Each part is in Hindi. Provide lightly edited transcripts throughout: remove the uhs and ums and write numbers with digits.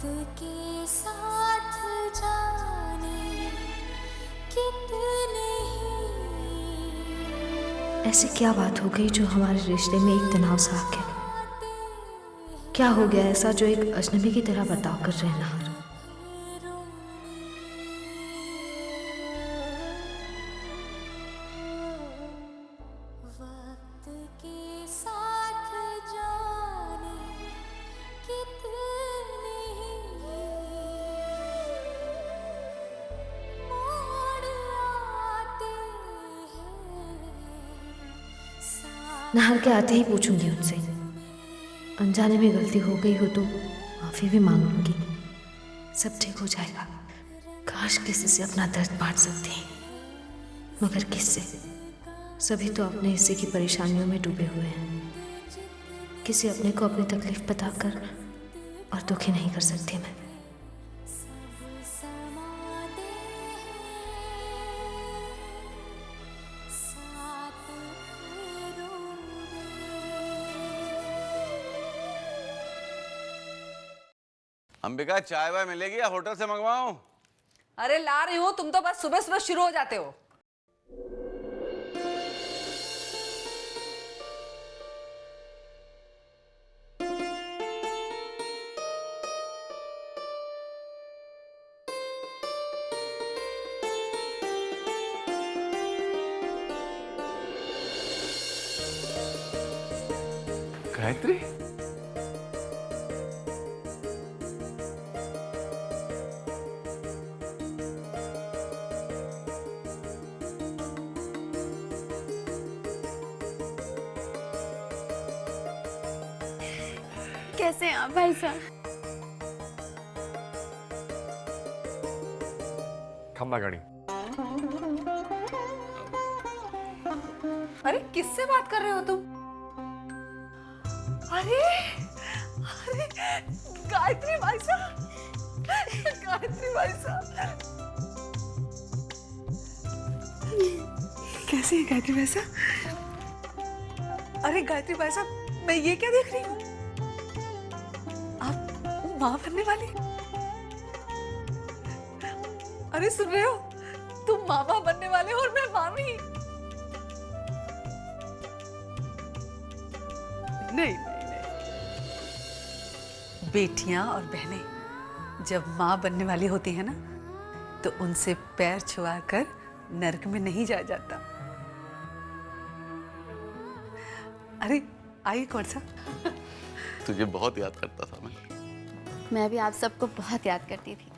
के साथ जाने कितने ही ऐसी क्या बात हो गई जो हमारे रिश्ते में एक तनाव सा आ गया? क्या हो गया ऐसा जो एक अजनबी की तरह बर्ताव कर रहे हैं नहार? वक्त के साथ जाने कितने ही मोड़ आते हैं। नहार के आते ही पूछूंगी उनसे, अनजाने में गलती हो गई हो तो माफी भी मांग लूंगी, सब ठीक हो जाएगा। काश किसी से अपना दर्द बांट सकते हैं, मगर किससे? सभी तो अपने हिस्से की परेशानियों में डूबे हुए हैं। किसी अपने को अपनी तकलीफ बताकर और दुखी नहीं कर सकती मैं। अंबिका, चाय वाय मिलेगी या होटल से मंगवाऊं? अरे ला रही हूँ, तुम तो बस सुबह सुबह शुरू हो जाते हो। गायत्री, कैसे हैं आप भाई साहब? खम्बा गाड़ी। अरे किससे बात कर रहे हो तुम? अरे अरे गायत्री भाई साहब, गायत्री भाई साहब। कैसी है गायत्री भाई साहब? अरे गायत्री भाई साहब, मैं ये क्या देख रही हूँ? आप माँ बनने वाली? अरे सुन रहे हो, तुम मामा बनने वाले हो और मैं मामी। नहीं नहीं नहीं, बेटियां और बहनें जब माँ बनने वाली होती है ना, तो उनसे पैर छुआकर नरक में नहीं जाया जाता। अरे आई कौन सा? तुझे बहुत याद करता था मैं भी आप सबको बहुत याद करती थी।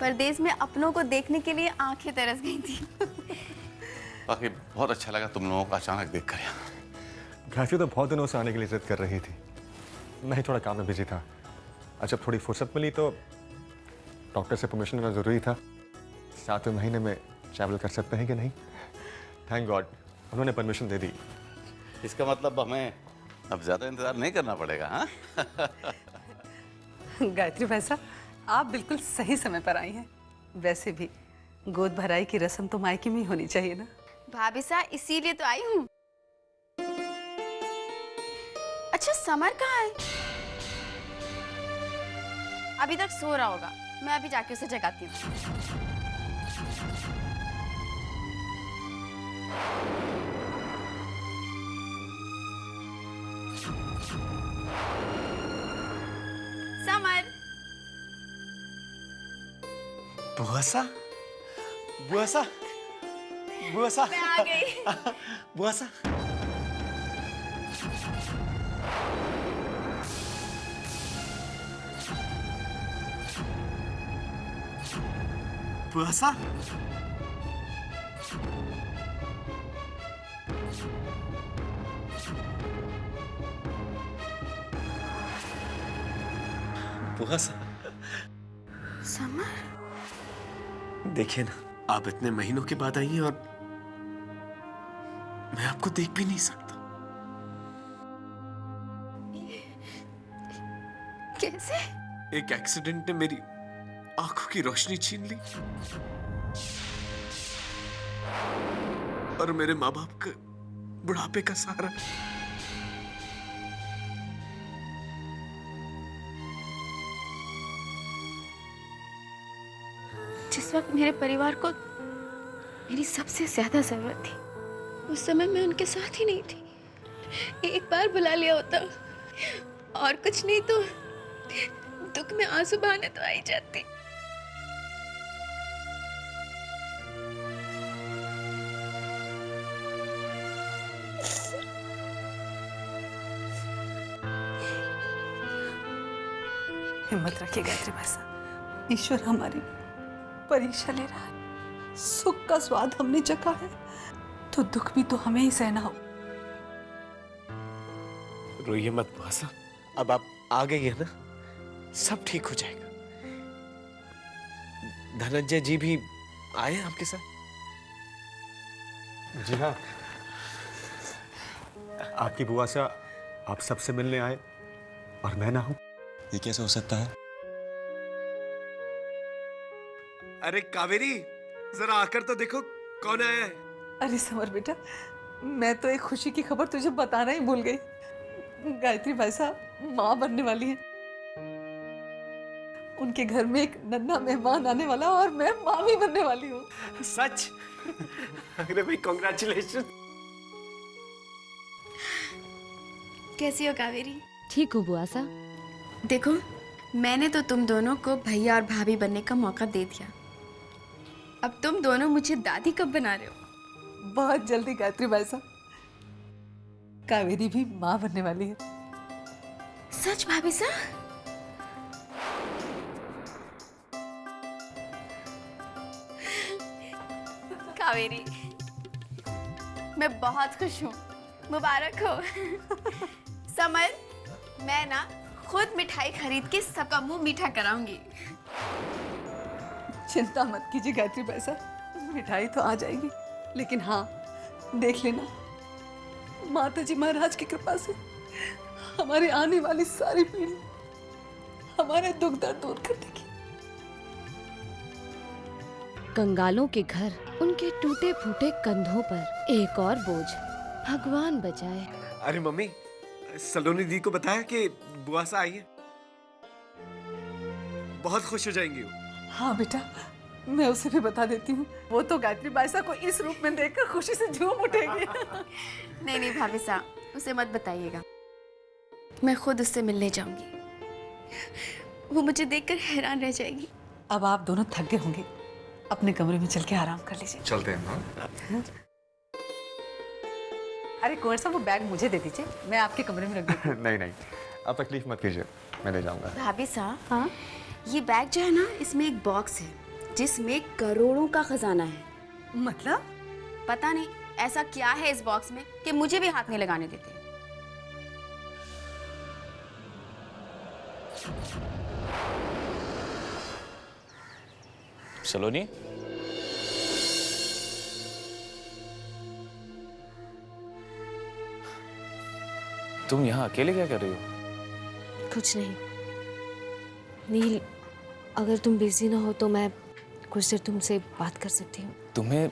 परदेश में अपनों को देखने के लिए आंखें तरस गई थी। बाकी बहुत अच्छा लगा तुम लोगों को अचानक देखकर यहाँ। गायत्री तो बहुत दिनों से आने के लिए जिद कर रही थी, मैं ही थोड़ा काम में बिजी था। आज जब थोड़ी फुर्सत मिली तो डॉक्टर से परमिशन लेना ज़रूरी था। 7वें महीने में ट्रैवल कर सकते हैं कि नहीं? थैंक गॉड उन्होंने परमिशन दे दी। इसका मतलब हमें अब ज्यादा इंतजार नहीं करना पड़ेगा। हाँ? गायत्री भाई साहब, आप बिल्कुल सही समय पर आई हैं। वैसे भी गोद भराई की रस्म तो मायके में ही होनी चाहिए ना। भाभी साहब इसीलिए तो आई हूँ। अच्छा समर कहाँ है? अभी तक सो रहा होगा, मैं अभी जाके उसे जगाती हूँ। समर, बुआसा, बुआसा, बुआसा, मैं आ गई। बुआसा। बुआसा, बुआसा। समर, देखिए ना, आप इतने महीनों के बाद आई हैं और मैं आपको देख भी नहीं सकता। कैसे? एक एक्सीडेंट ने मेरी आंखों की रोशनी छीन ली और मेरे माँ बाप का बुढ़ापे का सहारा। जिस वक्त मेरे परिवार को मेरी सबसे ज्यादा जरूरत थी, उस समय मैं उनके साथ ही नहीं थी। एक बार बुला लिया होता, और कुछ नहीं तो दुख में आंसू बहाने तो आ ही जाती। हिम्मत रखिए गायत्री भाई साहब, ईश्वर हमारी परीक्षा ले रहा है। सुख का स्वाद हमने चखा है तो दुख भी तो हमें ही सहना हो। रोइए मत बुआ साहब, अब आप आ गई है ना, सब ठीक हो जाएगा। धनंजय जी भी आए हैं आपके साथ? जी हाँ, आपकी बुआ सा आप सबसे मिलने आए और मैं ना हूं, ये कैसे हो सकता है? अरे कावेरी, जरा आकर तो देखो कौन आया है। अरे समर बेटा, मैं तो एक खुशी की खबर तुझे बताना ही भूल गई। गायत्री भाई साहब माँ बनने वाली है। उनके घर में एक नन्हा मेहमान आने वाला और मैं मामी बनने वाली हूँ। सच? अरे भाई कॉन्ग्रेचुलेशन। कैसी हो कावेरी? ठीक हूँ बुआ सा। देखो, मैंने तो तुम दोनों को भैया और भाभी बनने का मौका दे दिया। अब तुम दोनों मुझे दादी कब बना रहे हो? बहुत जल्दी गायत्री भाई साहब, कावेरी भी माँ बनने वाली है। सच भाभी साहब? कावेरी, मैं बहुत खुश हूँ, मुबारक हो। समर, मैं ना खुद मिठाई खरीद के सबका मुंह मीठा कराऊंगी। चिंता मत कीजिए गायत्री भाई साहब, मिठाई तो आ जाएगी, लेकिन हाँ देख लेना, माता जी महाराज की कृपा से हमारे आने वाली सारी पीढ़ी हमारे दुख दर्द दूर कर देगी। कंगालों के घर, उनके टूटे फूटे कंधों पर एक और बोझ, भगवान बचाए। अरे मम्मी, सलोनी दी को बताया कि बुआ सा आई है, बहुत खुश हो जाएंगी वो। हाँ बेटा, मैं उसे भी बता देती हूँ, वो तो गायत्री बाई साहब को इस रूप में देखकर खुशी से झूम उठेगी। नहीं नहीं भाभी साहब, उसे मत बताइएगा, मैं खुद उससे मिलने जाऊंगी। वो मुझे देखकर हैरान रह जाएगी। अब आप दोनों थक गए होंगे, अपने कमरे में चल के आराम कर लीजिए। चलते हैं माँ। अरे कुंवर साहब, वो बैग मुझे दे दीजिए, मैं आपके कमरे में रख देती हूँ। नहीं नहीं, आप तकलीफ मत कीजिए, मैं ले जाऊंगा। भाभी साहब, हाँ, ये बैग जो है ना, इसमें एक बॉक्स है जिसमें करोड़ों का खजाना है। मतलब? पता नहीं ऐसा क्या है इस बॉक्स में कि मुझे भी हाथ नहीं लगाने देते। सलोनी, तुम यहाँ अकेले क्या कर रही हो? कुछ नहीं नील, अगर तुम बिजी ना हो तो मैं कुछ देर तुमसे बात कर सकती हूँ। तुम्हें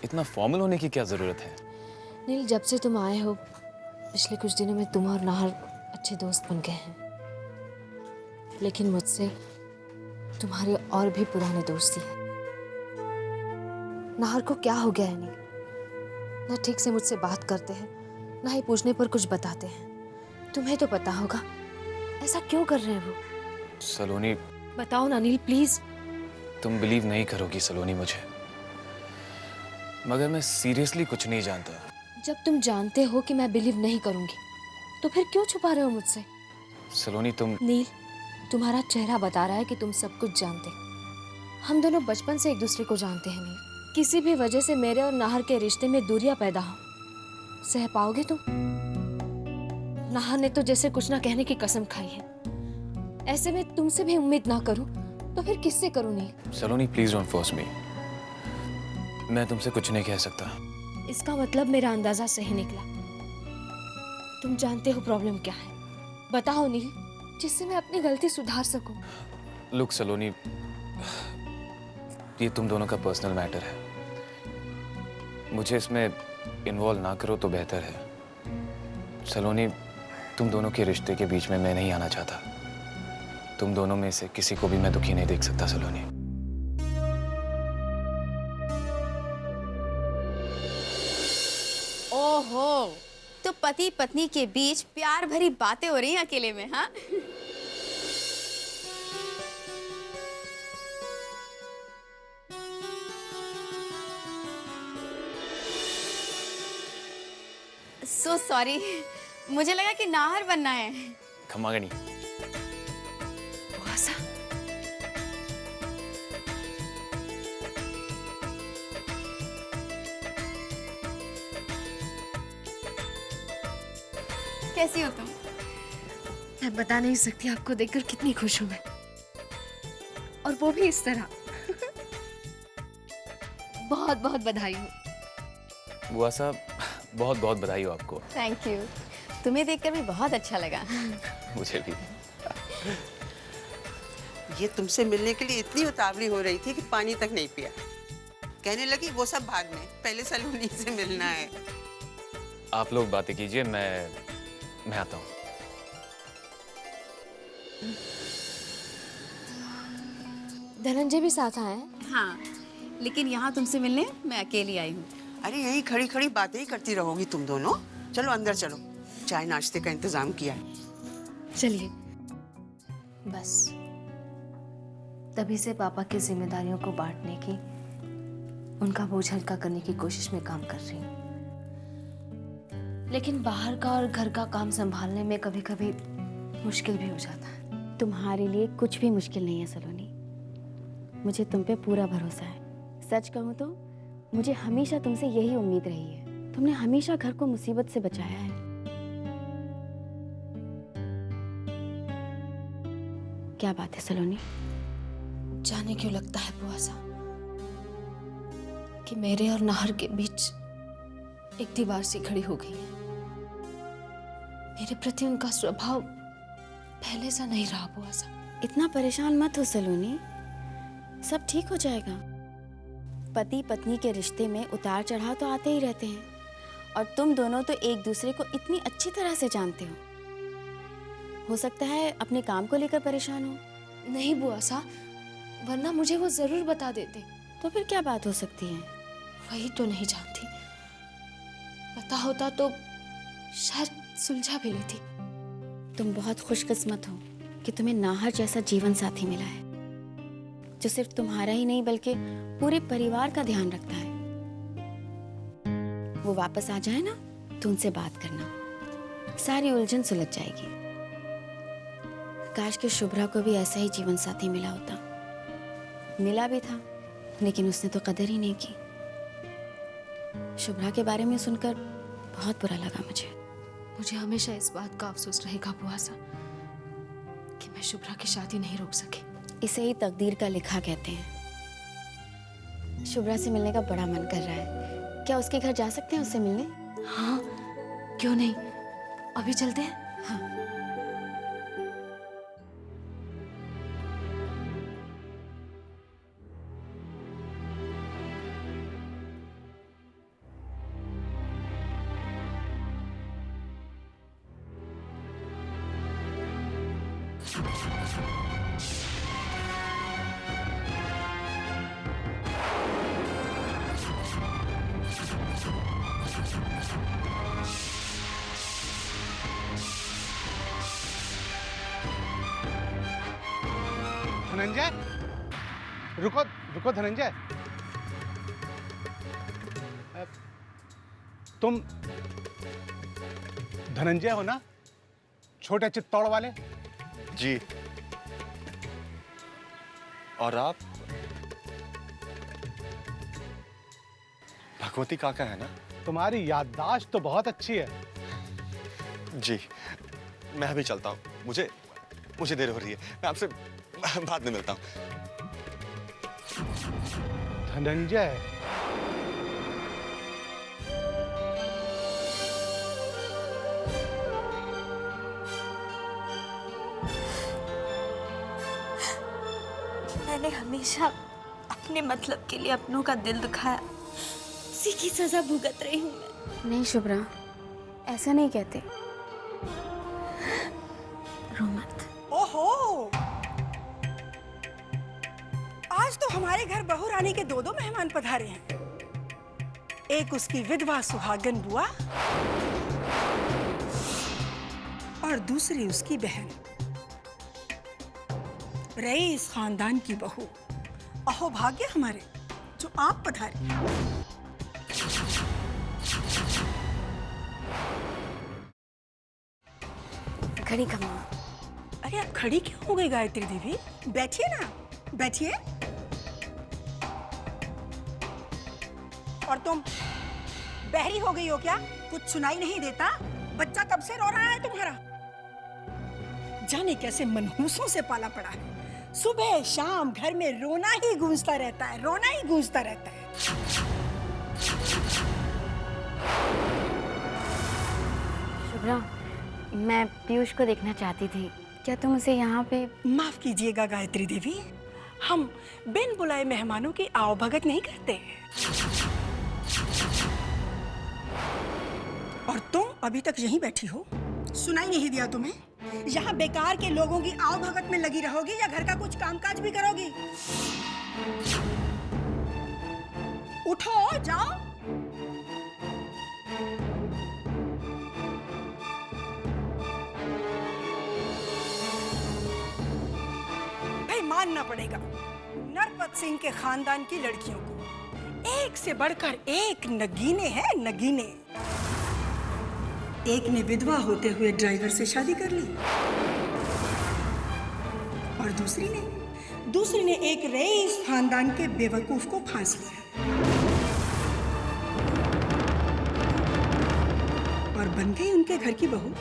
इतना फॉर्मल होने की क्या जरूरत है? नील, जब से तुम आए हो पिछले कुछ दिनों में तुम और नाहर अच्छे दोस्त बन गए हैं, लेकिन मुझसे तुम्हारे और भी पुराने दोस्ती है। नाहर को क्या हो गया है नील? ना ठीक से मुझसे बात करते हैं, ना ही पूछने पर कुछ बताते हैं। तुम्हें तो पता होगा, ऐसा क्यों कर रहे हैं वो? सलोनी, बताओ ना नील, प्लीज। तुम बिलीव नहीं करोगी सलोनी मुझे, मगर मैं सीरियसली कुछ नहीं जानता। जब तुम जानते हो कि मैं बिलीव नहीं करूंगी, तो फिर क्यों छुपा रहे हो मुझसे? सलोनी, तुम... नील, तुम्हारा चेहरा बता रहा है कि तुम सब कुछ जानते। हम दोनों बचपन से एक दूसरे को जानते हैं नील। किसी भी वजह से मेरे और नाहर के रिश्ते में दूरियां पैदा हो, सह पाओगे तुम? नाहर ने तो जैसे कुछ ना कहने की कसम खाई है, ऐसे में तुमसे भी उम्मीद ना करूं तो फिर किससे करूं नील? सलोनी, प्लीज डोंट फोर्स मी। मैं तुमसे कुछ नहीं कह सकता। इसका मतलब मेरा अंदाजा सही निकला। तुम जानते हो प्रॉब्लम क्या है, बताओ नील, जिससे मैं अपनी गलती सुधार सकूं। लुक सलोनी, ये तुम दोनों का पर्सनल मैटर है, मुझे इसमें इन्वॉल्व ना करो तो बेहतर है। सलोनी, तुम दोनों के रिश्ते के बीच में मैं नहीं आना चाहता। तुम दोनों में से किसी को भी मैं दुखी नहीं देख सकता सलोनी। ओहो, तो पति पत्नी के बीच प्यार भरी बातें हो रही हैं अकेले में, हाँ? सो सॉरी, मुझे लगा कि नाहर बनना है। खमागनी। बुआसा, कैसी हो तुम? मैं बता नहीं सकती आपको देखकर कितनी खुश हूं मैं, और वो भी इस तरह। बहुत बहुत बधाई हो। बुआ साहब, बहुत बहुत बधाई हो आपको। Thank you. तुम्हें देखकर भी बहुत अच्छा लगा। मुझे भी। ये तुमसे मिलने के लिए इतनी उतावली हो रही थी कि पानी तक नहीं पिया। कहने लगी वो सब बाद में, पहले सलोनी से मिलना है। आप लोग बातें कीजिए, मैं आता हूँ। धनंजय भी साथ आए हैं? हाँ, लेकिन यहाँ तुमसे मिलने मैं अकेली आई हूँ। अरे यही खड़ी खड़ी बातें ही करती रहोगी तुम दोनों। चलो अंदर चलो, चाय नाश्ते का इंतजाम किया है। चलिए। बस तभी से पापा की जिम्मेदारियों को बांटने की, उनका बोझ हल्का करने की कोशिश में काम कर रही हूँ। लेकिन बाहर का और घर का काम संभालने में कभी कभी मुश्किल भी हो जाता है। तुम्हारे लिए कुछ भी मुश्किल नहीं है सलोनी। मुझे तुम पे पूरा भरोसा है। सच कहूँ तो मुझे हमेशा तुमसे यही उम्मीद रही है। तुमने हमेशा घर को मुसीबत से बचाया है। क्या बात है सलोनी? जाने क्यों लगता है बुआ सा कि मेरे और नाहर के बीच एक दीवार सी खड़ी हो गई है। मेरे प्रति उनका स्वभाव पहले सा नहीं रहा बुआ सा। इतना परेशान मत हो सलोनी, सब ठीक हो जाएगा। पति पत्नी के रिश्ते में उतार चढ़ाव तो आते ही रहते हैं, और तुम दोनों तो एक दूसरे को इतनी अच्छी तरह से जानते हो सकता है अपने काम को लेकर परेशान हो। नहीं बुआ सा, वरना मुझे वो जरूर बता देते। तो फिर क्या बात हो सकती है? वही तो नहीं जानती। पता होता तो शायद सुलझा भी लेती। तुम बहुत खुशकिस्मत हो कि तुम्हें नाहर जैसा जीवन साथी मिला है, जो सिर्फ तुम्हारा ही नहीं बल्कि पूरे परिवार का ध्यान रखता है। वो वापस आ जाए ना तो उनसे बात करना, सारी उलझन सुलझ जाएगी। काश कि शुभ्रा को भी ऐसा ही जीवन साथी मिला होता। मिला भी था, लेकिन उसने तो कदर ही नहीं की। शुभ्रा के बारे में सुनकर बहुत बुरा लगा मुझे हमेशा इस बात का अफसोस रहेगा बुआ सा कि मैं शुभ्रा की शादी नहीं रोक सकी। इसे ही तकदीर का लिखा कहते हैं। शुभ्रा से मिलने का बड़ा मन कर रहा है। क्या उसके घर जा सकते हैं उससे मिलने? हाँ, क्यों नहीं, अभी चलते हैं। हाँ। धनंजय, रुको रुको धनंजय। तुम धनंजय हो ना, छोटे चित्तौड़ वाले? जी। और आप? भगवती काका है ना? तुम्हारी याददाश्त तो बहुत अच्छी है। जी, मैं अभी चलता हूँ। मुझे देर हो रही है। मैं आपसे बाद में मिलता हूँ। धनंजय, मैंने हमेशा अपने मतलब के लिए अपनों का दिल दुखाया, उसी की सजा भुगत रही हूँ मैं। नहीं शुभ्रा, ऐसा नहीं कहते। रो मत। ओहो, आज तो हमारे घर बहू रानी के दो मेहमान पधारे हैं। एक उसकी विधवा सुहागन बुआ और दूसरी उसकी बहन, रईस खानदान की बहू। अहो भाग्य हमारे जो आप पधारे। घड़ी कमा। अरे आप खड़ी क्यों हो गई गायत्री देवी? बैठिए ना, बैठिए। और तुम बहरी हो गई हो क्या? कुछ सुनाई नहीं देता? बच्चा कब से रो रहा है तुम्हारा? जाने कैसे मनहूसों से पाला पड़ा है। सुबह शाम घर में रोना ही गूंजता रहता है, रोना ही गूंजता रहता है। शुभ्रा, मैं पीयूष को देखना चाहती थी, क्या तुम उसे यहाँ पे? माफ कीजिएगा गायत्री देवी, हम बिन बुलाए मेहमानों की आवभगत नहीं करते। और तुम अभी तक यहीं बैठी हो? सुनाई नहीं दिया तुम्हें? यहाँ बेकार के लोगों की आवभगत में लगी रहोगी या घर का कुछ कामकाज भी करोगी? उठो, जाओ। भाई मानना पड़ेगा, नरपत सिंह के खानदान की लड़कियों को एक से बढ़कर एक नगीने हैं, नगीने। एक ने विधवा होते हुए ड्राइवर से शादी कर ली और दूसरी ने एक रईस खानदान के बेवकूफ को फांस लिया और बन गई उनके घर की बहू।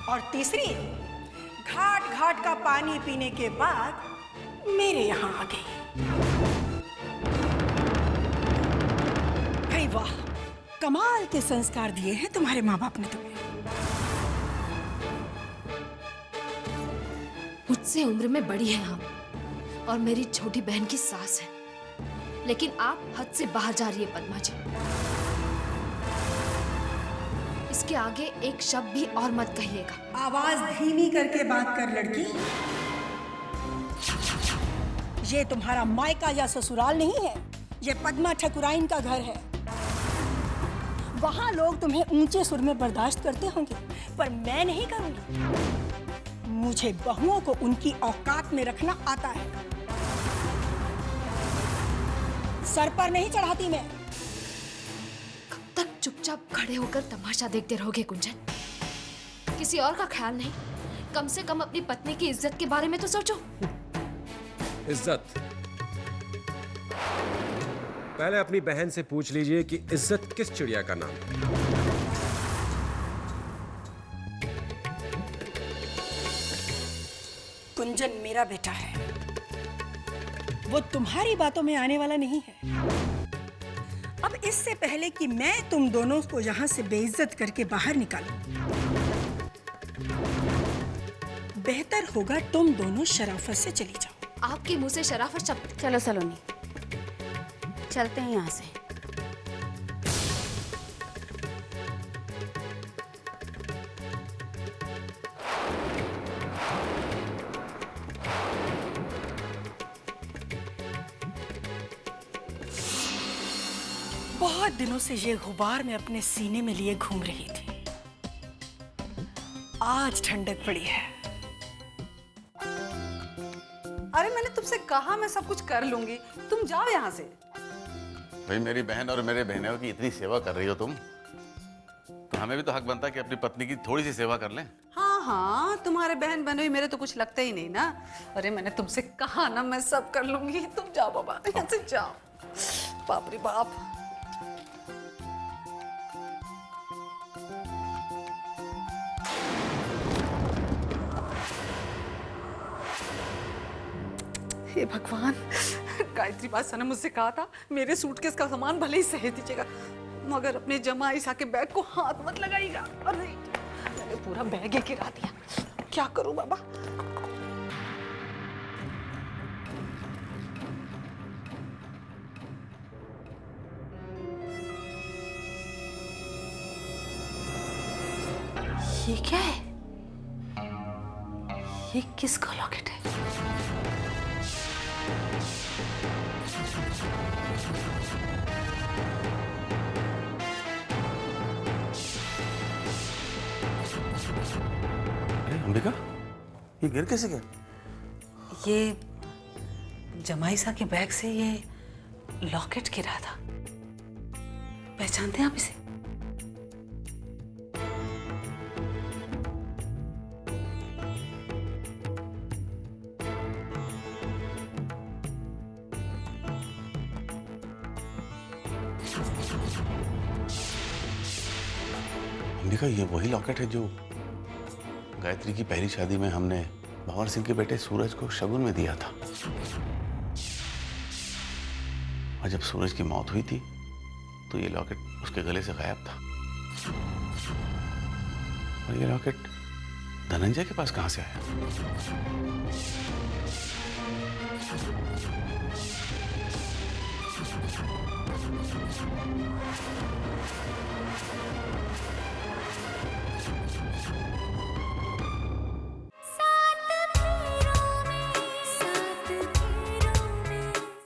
और तीसरी घाट घाट का पानी पीने के बाद मेरे यहाँ आ गई। भाई वाह, कमाल के संस्कार दिए हैं तुम्हारे माँ बाप ने तुम्हें। मुझसे उम्र में बड़ी है आप और मेरी छोटी बहन की सास है, लेकिन आप हद से बाहर जा रही है पद्मा जी। इसके आगे एक शब्द भी और मत कहिएगा। आवाज धीमी करके बात कर लड़की। ये तुम्हारा मायका या ससुराल नहीं है, ये पद्मा ठकुराइन का घर है। वहां लोग तुम्हें ऊंचे सुर में बर्दाश्त करते होंगे, पर मैं नहीं करूंगी। मुझे बहुओं को उनकी औकात में रखना आता है। सर पर नहीं चढ़ाती मैं। कब तक चुपचाप खड़े होकर तमाशा देखते रहोगे गुंजन? किसी और का ख्याल नहीं, कम से कम अपनी पत्नी की इज्जत के बारे में तो सोचो। इज्जत? पहले अपनी बहन से पूछ लीजिए कि इज्जत किस चिड़िया का नाम है। कुंजन मेरा बेटा है, वो तुम्हारी बातों में आने वाला नहीं है। अब इससे पहले कि मैं तुम दोनों को यहाँ से बेइज्जत करके बाहर निकालूं, बेहतर होगा तुम दोनों शराफत से चली जाओ। आपके मुंह से शराफत शब्द। चलो सलोनी, चलते हैं यहाँ से। बहुत दिनों से ये गुबार मैं अपने सीने में लिए घूम रही थी। आज ठंडक पड़ी है। अरे मैंने तुमसे कहा मैं सब कुछ कर लूंगी, तुम जाओ यहाँ से। भाई मेरी बहन और मेरे बहनों की इतनी सेवा कर रही हो तुम, तो हमें भी तो हक बनता है कि अपनी पत्नी की थोड़ी सी सेवा कर लें। हाँ हाँ, तुम्हारे बहन बहनोई मेरे तो कुछ लगता ही नहीं ना। अरे मैंने तुमसे कहा ना मैं सब कर लूंगी, तुम जाओ बाबा, यहाँ से जाओ। बाप रे बाप। हे भगवान, गायत्री बादशाह ने मुझसे कहा था मेरे सूटकेस का सामान भले ही सहेज दीजिएगा, मगर अपने जमाई सा के बैग को हाथ मत लगाइएगा। अरे मैंने पूरा बैग ही गिरा दिया, क्या करूं बाबा। ये क्या है? ये किसका लॉकेट है? अंबिका, ये गिर कैसे गया? ये जमाई साहब के बैग से ये लॉकेट गिरा था। पहचानते हैं आप इसे? अंबिका, ये वही लॉकेट है जो गायत्री की पहली शादी में हमने भंवर सिंह के बेटे सूरज को शगुन में दिया था। और जब सूरज की मौत हुई थी तो ये लॉकेट उसके गले से गायब था। और ये लॉकेट धनंजय के पास कहां से आया?